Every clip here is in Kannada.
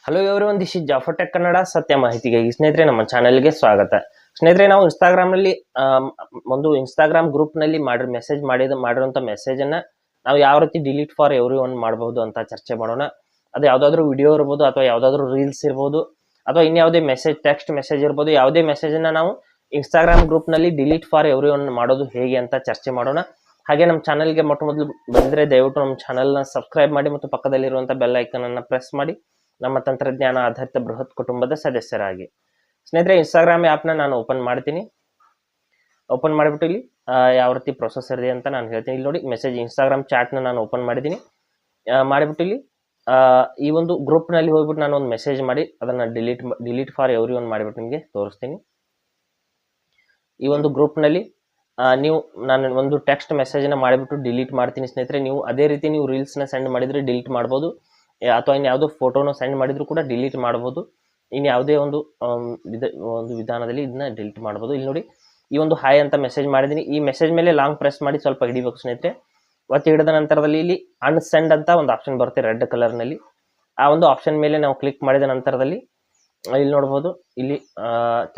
Hello everyone, this is Jafar tech Kannada ಸತ್ಯ ಮಾಹಿತಿಗಾಗಿ. ಸ್ನೇಹಿತರೆ, ನಮ್ಮ ಚಾನೆಲ್ಗೆ ಸ್ವಾಗತ. ಸ್ನೇಹಿತರೆ, ನಾವು ಇನ್ಸ್ಟಾಗ್ರಾಮ್ನಲ್ಲಿ ಒಂದು ಇನ್ಸ್ಟಾಗ್ರಾಮ್ ಗ್ರೂಪ್ನಲ್ಲಿ ಮಾಡಿರುವಂಥ ಮೆಸೇಜನ್ನು ನಾವು ಯಾವ ರೀತಿ ಡಿಲೀಟ್ ಫಾರ್ ಎವ್ರಿ ಒನ್ ಮಾಡಬಹುದು ಅಂತ ಚರ್ಚೆ ಮಾಡೋಣ. ಅದು ಯಾವುದಾದ್ರೂ ವಿಡಿಯೋ ಇರ್ಬೋದು, ಅಥವಾ ಯಾವುದಾದ್ರೂ ರೀಲ್ಸ್ ಇರ್ಬೋದು, ಅಥವಾ ಇನ್ಯಾವುದೇ ಮೆಸೇಜ್, ಟೆಕ್ಸ್ಟ್ ಮೆಸೇಜ್ ಇರ್ಬೋದು. ಯಾವುದೇ ಮೆಸೇಜನ್ನು ನಾವು ಇನ್ಸ್ಟಾಗ್ರಾಮ್ ಗ್ರೂಪ್ನಲ್ಲಿ ಡಿಲೀಟ್ ಫಾರ್ ಎವ್ರಿ ಒನ್ ಮಾಡೋದು ಹೇಗೆ ಅಂತ ಚರ್ಚೆ ಮಾಡೋಣ. ಹಾಗೆ ನಮ್ಮ ಚಾನಲ್ಗೆ ಮೊಟ್ಟ ಮೊದಲು ಬಂದರೆ ದಯವಿಟ್ಟು ನಮ್ಮ ಚಾನಲ್ನ ಸಬ್ಸ್ಕ್ರೈಬ್ ಮಾಡಿ ಮತ್ತು ಪಕ್ಕದಲ್ಲಿರುವಂಥ ಬೆಲ್ ಐಕನನ್ನು ಪ್ರೆಸ್ ಮಾಡಿ ನಮ್ಮ ತಂತ್ರಜ್ಞಾನ ಆಧಾರಿತ ಬೃಹತ್ ಕುಟುಂಬದ ಸದಸ್ಯರಾಗಿ. ಸ್ನೇಹಿತರೆ, ಇನ್ಸ್ಟಾಗ್ರಾಮ್ ಆ್ಯಪ್ನ ನಾನು ಓಪನ್ ಮಾಡ್ತೀನಿ. ಓಪನ್ ಮಾಡಿಬಿಟ್ಟು ಇಲ್ಲಿ ಯಾವ ರೀತಿ ಪ್ರೊಸೆಸರ್ ಇದೆ ಅಂತ ನಾನು ಹೇಳ್ತೀನಿ. ಇಲ್ಲಿ ನೋಡಿ, ಮೆಸೇಜ್ ಇನ್ಸ್ಟಾಗ್ರಾಮ್ ಚಾಟ್ನ ನಾನು ಓಪನ್ ಮಾಡಿದ್ದೀನಿ. ಮಾಡಿಬಿಟ್ಟು ಇಲ್ಲಿ ಈ ಒಂದು ಗ್ರೂಪ್ನಲ್ಲಿ ಹೋಗ್ಬಿಟ್ಟು ನಾನು ಒಂದು ಮೆಸೇಜ್ ಮಾಡಿ ಅದನ್ನು ಡಿಲೀಟ್ ಫಾರ್ ಎವ್ರಿ ಒನ್ ಮಾಡಿಬಿಟ್ಟು ನಿಮಗೆ ತೋರಿಸ್ತೀನಿ. ಈ ಒಂದು ಗ್ರೂಪ್ನಲ್ಲಿ ನಾನು ಒಂದು ಟೆಕ್ಸ್ಟ್ ಮೆಸೇಜನ್ನು ಮಾಡಿಬಿಟ್ಟು ಡಿಲೀಟ್ ಮಾಡ್ತೀನಿ. ಸ್ನೇಹಿತರೆ, ನೀವು ಅದೇ ರೀತಿ ನೀವು ರೀಲ್ಸ್ನ ಸೆಂಡ್ ಮಾಡಿದರೆ ಡಿಲೀಟ್ ಮಾಡ್ಬೋದು, ಅಥವಾ ಇನ್ನು ಯಾವುದೋ ಫೋಟೋನ ಸೆಂಡ್ ಮಾಡಿದ್ರು ಕೂಡ ಡಿಲೀಟ್ ಮಾಡ್ಬೋದು. ಇನ್ನು ಯಾವುದೇ ಒಂದು ವಿಧಾನದಲ್ಲಿ ಇದನ್ನ ಡಿಲೀಟ್ ಮಾಡ್ಬೋದು. ಇಲ್ಲಿ ನೋಡಿ, ಈ ಒಂದು ಹಾಯ್ ಅಂತ ಮೆಸೇಜ್ ಮಾಡಿದ್ದೀನಿ. ಈ ಮೆಸೇಜ್ ಮೇಲೆ ಲಾಂಗ್ ಪ್ರೆಸ್ ಮಾಡಿ ಸ್ವಲ್ಪ ಹಿಡಿಬೇಕು ಸ್ನೇಹಿತರೆ. ಒತ್ತಿ ಹಿಡಿದ ನಂತರದಲ್ಲಿ ಇಲ್ಲಿ ಅನ್ಸೆಂಡ್ ಅಂತ ಒಂದು ಆಪ್ಷನ್ ಬರುತ್ತೆ ರೆಡ್ ಕಲರ್ನಲ್ಲಿ. ಆ ಒಂದು ಆಪ್ಷನ್ ಮೇಲೆ ನಾವು ಕ್ಲಿಕ್ ಮಾಡಿದ ನಂತರದಲ್ಲಿ ಇಲ್ಲಿ ನೋಡ್ಬೋದು, ಇಲ್ಲಿ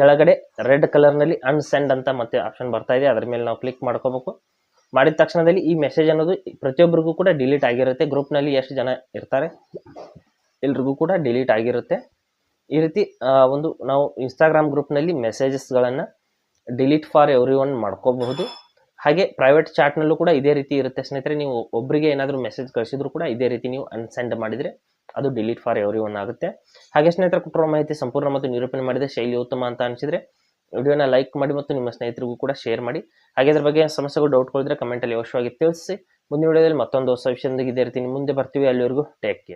ಕೆಳಗಡೆ ರೆಡ್ ಕಲರ್ನಲ್ಲಿ ಅನ್ಸೆಂಡ್ ಅಂತ ಮತ್ತೆ ಆಪ್ಷನ್ ಬರ್ತಾ ಇದೆ. ಅದರ ಮೇಲೆ ನಾವು ಕ್ಲಿಕ್ ಮಾಡ್ಕೋಬೇಕು. ಮಾಡಿದ ತಕ್ಷಣದಲ್ಲಿ ಈ ಮೆಸೇಜ್ ಅನ್ನೋದು ಪ್ರತಿಯೊಬ್ಬರಿಗೂ ಕೂಡ ಡಿಲೀಟ್ ಆಗಿರುತ್ತೆ. ಗ್ರೂಪ್ನಲ್ಲಿ ಎಷ್ಟು ಜನ ಇರ್ತಾರೆ ಎಲ್ರಿಗೂ ಕೂಡ ಡಿಲೀಟ್ ಆಗಿರುತ್ತೆ. ಈ ರೀತಿ ನಾವು ಇನ್ಸ್ಟಾಗ್ರಾಮ್ ಗ್ರೂಪ್ನಲ್ಲಿ ಮೆಸೇಜಸ್ಗಳನ್ನು ಡಿಲೀಟ್ ಫಾರ್ ಎವ್ರಿ ಒನ್ ಮಾಡ್ಕೋಬಹುದು. ಹಾಗೆ ಪ್ರೈವೇಟ್ ಚಾಟ್ನಲ್ಲೂ ಕೂಡ ಇದೇ ರೀತಿ ಇರುತ್ತೆ ಸ್ನೇಹಿತರೆ. ನೀವು ಒಬ್ಬರಿಗೆ ಏನಾದರೂ ಮೆಸೇಜ್ ಕಳಿಸಿದ್ರು ಕೂಡ ಇದೇ ರೀತಿ ನೀವು ಅನ್ಸೆಂಡ್ ಮಾಡಿದರೆ ಅದು ಡಿಲೀಟ್ ಫಾರ್ ಎವ್ರಿ ಒನ್ ಆಗುತ್ತೆ. ಹಾಗೆ ಸ್ನೇಹಿತರೆ, ಕೊಟ್ಟಿರೋ ಮಾಹಿತಿ ಸಂಪೂರ್ಣ ಮತ್ತು ನಿರೂಪಣೆ ಮಾಡಿದ ಶೈಲಿ ಉತ್ತಮ ಅಂತ ಅನಿಸಿದರೆ ವಿಡಿಯೋನ ಲೈಕ್ ಮಾಡಿ ಮತ್ತು ನಿಮ್ಮ ಸ್ನೇಹಿತರಿಗೂ ಕೂಡ ಶೇರ್ ಮಾಡಿ. ಹಾಗೆ ಅದ್ರ ಬಗ್ಗೆ ಸಮಸ್ಯೆಗಳು ಡೌಟ್ಗಳಿದ್ರೆ ಕಮೆಂಟಲ್ಲಿ ಅವಶ್ಯವಾಗಿ ತಿಳಿಸಿ. ಮುಂದಿನ ವಿಡಿಯೋದಲ್ಲಿ ಮತ್ತೊಂದು ಹೊಸ ವಿಷಯದೊಂದಿಗೆ ಇದೇ ರೀತಿ ಮುಂದೆ ಬರ್ತೀವಿ. ಅಲ್ಲಿವರೆಗೂ ಟೇಕ್ ಕೇರ್.